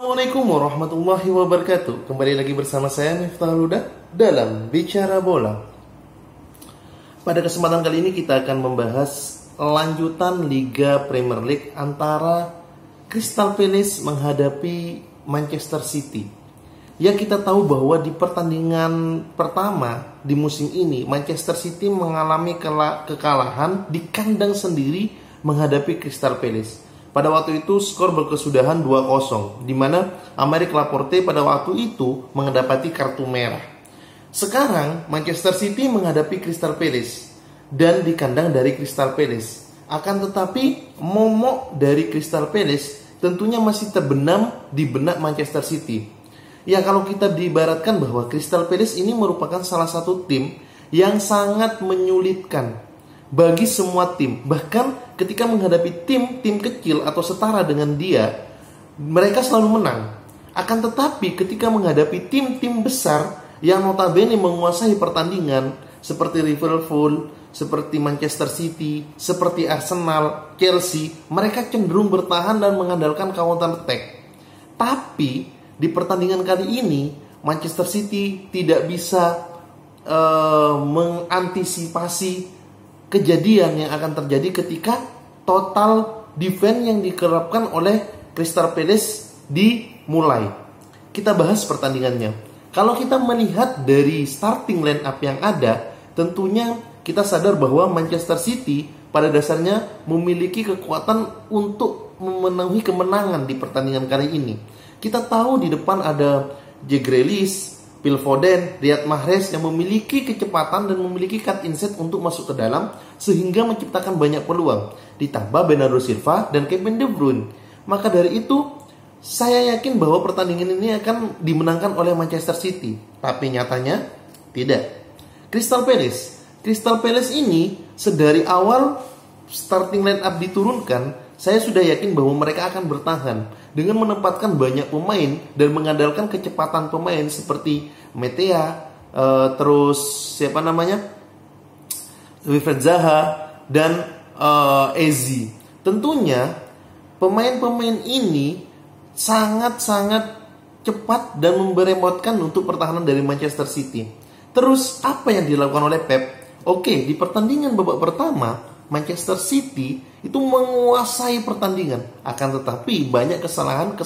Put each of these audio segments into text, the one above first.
Assalamualaikum warahmatullahi wabarakatuh. Kembali lagi bersama saya Miftahul Huda dalam Bicara Bola. Pada kesempatan kali ini kita akan membahas lanjutan Liga Premier League antara Crystal Palace menghadapi Manchester City. Ya, kita tahu bahwa di pertandingan pertama di musim ini Manchester City mengalami kekalahan di kandang sendiri menghadapi Crystal Palace. Pada waktu itu skor berkesudahan 2-0, di mana Aymeric Laporte pada waktu itu mendapati kartu merah. Sekarang Manchester City menghadapi Crystal Palace dan di kandang dari Crystal Palace. Akan tetapi momok dari Crystal Palace tentunya masih terbenam di benak Manchester City. Ya, kalau kita diibaratkan bahwa Crystal Palace ini merupakan salah satu tim yang sangat menyulitkan bagi semua tim. Bahkan ketika menghadapi tim kecil atau setara dengan dia, mereka selalu menang. Akan tetapi ketika menghadapi tim-tim besar yang notabene menguasai pertandingan seperti Liverpool, seperti Manchester City, seperti Arsenal, Chelsea, mereka cenderung bertahan dan mengandalkan counter attack. Tapi di pertandingan kali ini Manchester City tidak bisa mengantisipasi kejadian yang akan terjadi ketika total defense yang diterapkan oleh Crystal Palace dimulai. Kita bahas pertandingannya. Kalau kita melihat dari starting line up yang ada, tentunya kita sadar bahwa Manchester City pada dasarnya memiliki kekuatan untuk memenuhi kemenangan di pertandingan kali ini. Kita tahu di depan ada Jack Grealish, Phil Foden, Riyad Mahrez yang memiliki kecepatan dan memiliki cut inside untuk masuk ke dalam sehingga menciptakan banyak peluang. Ditambah Bernardo Silva dan Kevin De Bruyne. Maka dari itu saya yakin bahwa pertandingan ini akan dimenangkan oleh Manchester City. Tapi nyatanya tidak. Crystal Palace ini sedari awal starting line up diturunkan, saya sudah yakin bahwa mereka akan bertahan dengan menempatkan banyak pemain dan mengandalkan kecepatan pemain seperti Metea, Wilfried Zaha dan Eze. Tentunya pemain-pemain ini sangat-sangat cepat dan memberemotkan untuk pertahanan dari Manchester City. Terus apa yang dilakukan oleh Pep? Oke, di pertandingan babak pertama Manchester City itu menguasai pertandingan, akan tetapi banyak kesalahan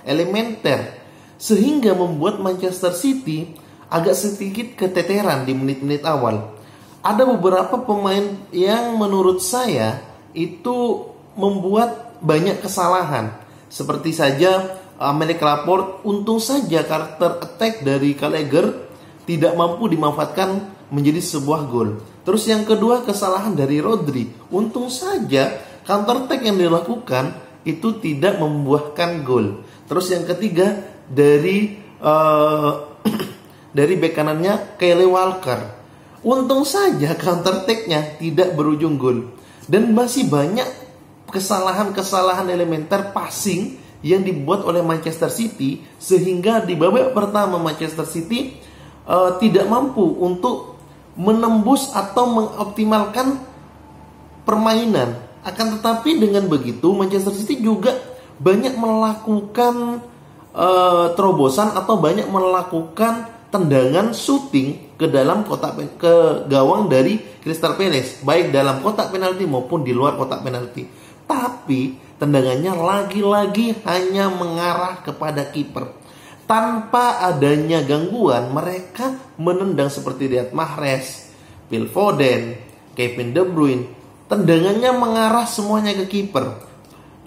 elementer sehingga membuat Manchester City agak sedikit keteteran di menit-menit awal. Ada beberapa pemain yang menurut saya itu membuat banyak kesalahan. Seperti saja Aymeric Laporte, untung saja karakter attack dari Gallagher tidak mampu dimanfaatkan menjadi sebuah gol. Terus yang kedua, kesalahan dari Rodri. Untung saja counter attack yang dilakukan itu tidak membuahkan gol. Terus yang ketiga dari bek kanannya Kyle Walker. Untung saja counter attack-nya tidak berujung gol. Dan masih banyak kesalahan elementer passing yang dibuat oleh Manchester City sehingga di babak pertama Manchester City tidak mampu untuk menembus atau mengoptimalkan permainan. Akan tetapi dengan begitu Manchester City juga banyak melakukan terobosan atau banyak melakukan tendangan shooting ke dalam ke gawang dari Crystal Palace, baik dalam kotak penalti maupun di luar kotak penalti. Tapi tendangannya lagi-lagi hanya mengarah kepada kiper. Tanpa adanya gangguan, mereka menendang seperti Riyad Mahrez, Phil Foden, Kevin De Bruyne. Tendangannya mengarah semuanya ke kiper.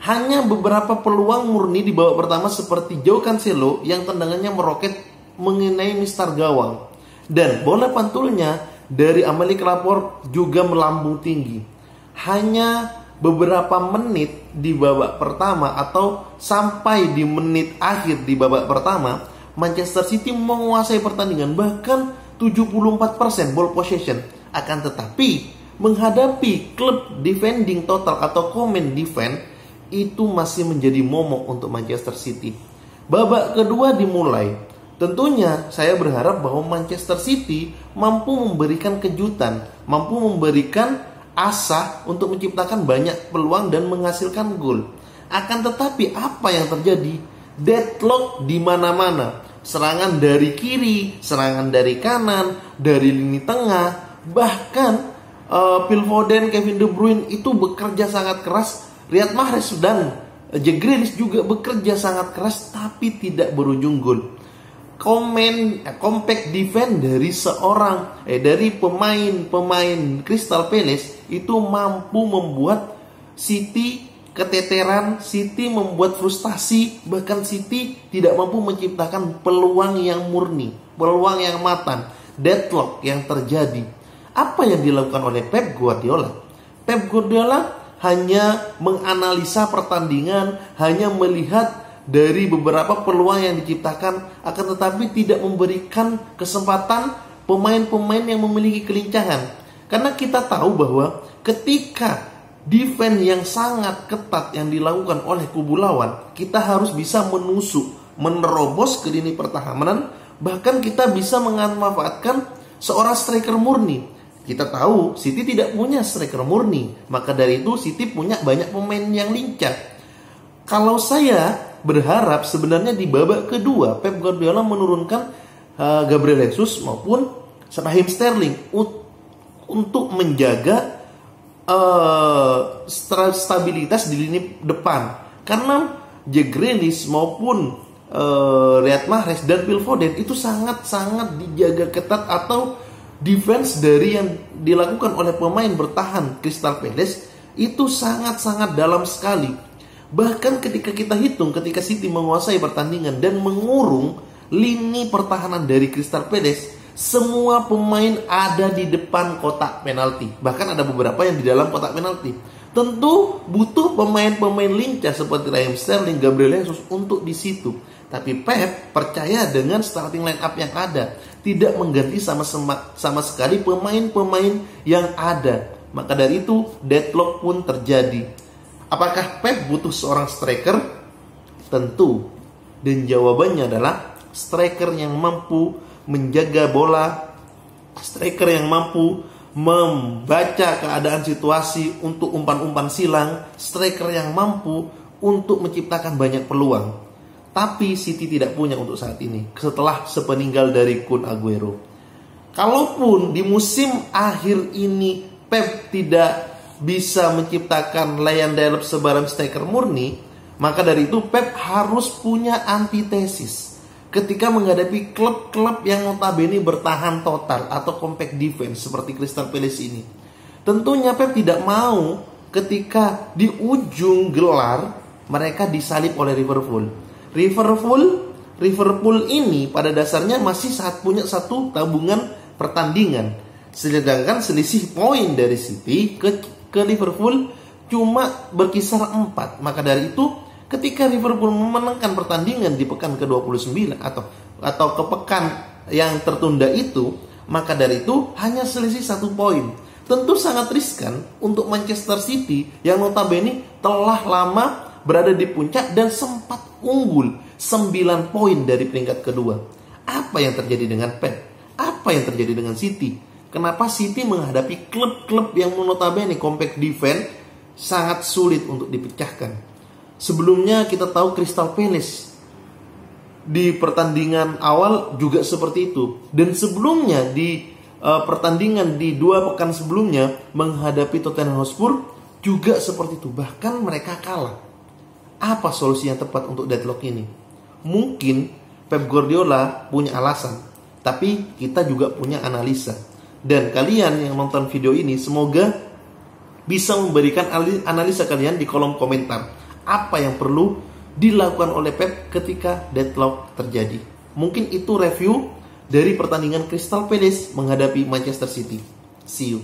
Hanya beberapa peluang murni di babak pertama seperti Joao Cancelo yang tendangannya meroket mengenai mistar gawang. Dan bola pantulnya dari Aymeric Laporte juga melambung tinggi. Hanya beberapa menit di babak pertama atau sampai di menit akhir di babak pertama, Manchester City menguasai pertandingan, bahkan 74% ball possession. Akan tetapi menghadapi klub defending total atau command defense itu masih menjadi momok untuk Manchester City. Babak kedua dimulai. Tentunya saya berharap bahwa Manchester City mampu memberikan kejutan, mampu memberikan asa untuk menciptakan banyak peluang dan menghasilkan gol. Akan tetapi apa yang terjadi? deadlock di mana-mana. Serangan dari kiri, serangan dari kanan, dari lini tengah, bahkan Phil Foden, Kevin De Bruyne itu bekerja sangat keras. Riyad Mahrez dan Jack Grealish juga bekerja sangat keras, tapi tidak berujung gol. Compact defense dari pemain Crystal Palace itu mampu membuat City keteteran, City membuat frustasi, bahkan City tidak mampu menciptakan peluang yang murni, peluang yang matang, deadlock yang terjadi. Apa yang dilakukan oleh Pep Guardiola? Pep Guardiola hanya menganalisa pertandingan, hanya melihat dari beberapa peluang yang diciptakan, akan tetapi tidak memberikan kesempatan pemain-pemain yang memiliki kelincahan. Karena kita tahu bahwa ketika defense yang sangat ketat yang dilakukan oleh kubu lawan, kita harus bisa menusuk, menerobos ke lini pertahanan, bahkan kita bisa memanfaatkan seorang striker murni. Kita tahu City tidak punya striker murni, maka dari itu City punya banyak pemain yang lincah. Kalau saya berharap sebenarnya di babak kedua Pep Guardiola menurunkan Gabriel Jesus maupun Raheem Sterling untuk menjaga stabilitas di lini depan. Karena Jack Grealish maupun Riyad Mahrez dan Phil Foden itu sangat-sangat dijaga ketat, atau defense dari yang dilakukan oleh pemain bertahan Crystal Palace itu sangat-sangat dalam sekali. Bahkan ketika kita hitung, ketika City menguasai pertandingan dan mengurung lini pertahanan dari Crystal Palace, semua pemain ada di depan kotak penalti. Bahkan ada beberapa yang di dalam kotak penalti. Tentu butuh pemain-pemain lincah seperti Raheem Sterling, Gabriel Jesus untuk di situ. Tapi Pep percaya dengan starting line up yang ada, tidak mengganti sama sekali pemain-pemain yang ada. Maka dari itu deadlock pun terjadi. Apakah Pep butuh seorang striker? Tentu. Dan jawabannya adalah striker yang mampu menjaga bola, striker yang mampu membaca keadaan situasi untuk umpan-umpan silang, striker yang mampu untuk menciptakan banyak peluang. Tapi City tidak punya untuk saat ini setelah sepeninggal dari Kun Aguero. Kalaupun di musim akhir ini Pep tidak bisa menciptakan Lion Delap sebarang striker murni, maka dari itu Pep harus punya antitesis ketika menghadapi klub-klub yang notabene bertahan total atau compact defense seperti Crystal Palace ini. Tentunya Pep tidak mau ketika di ujung gelar mereka disalip oleh Liverpool. Liverpool ini pada dasarnya masih punya satu tabungan pertandingan, sedangkan selisih poin dari City ke Liverpool cuma berkisar 4. Maka dari itu ketika Liverpool memenangkan pertandingan di pekan ke-29 atau ke pekan yang tertunda itu, maka dari itu hanya selisih 1 poin. Tentu sangat riskan untuk Manchester City yang notabene telah lama berada di puncak dan sempat unggul 9 poin dari peringkat kedua. Apa yang terjadi dengan Pep? Apa yang terjadi dengan City? Kenapa City menghadapi klub-klub yang notabene compact defense sangat sulit untuk dipecahkan? Sebelumnya kita tahu Crystal Palace di pertandingan awal juga seperti itu. Dan sebelumnya di pertandingan di 2 pekan sebelumnya menghadapi Tottenham Hotspur juga seperti itu. Bahkan mereka kalah. Apa solusi yang tepat untuk deadlock ini? Mungkin Pep Guardiola punya alasan, tapi kita juga punya analisa. Dan kalian yang nonton video ini semoga bisa memberikan analisa kalian di kolom komentar. Apa yang perlu dilakukan oleh Pep ketika deadlock terjadi? Mungkin itu review dari pertandingan Crystal Palace menghadapi Manchester City. See you.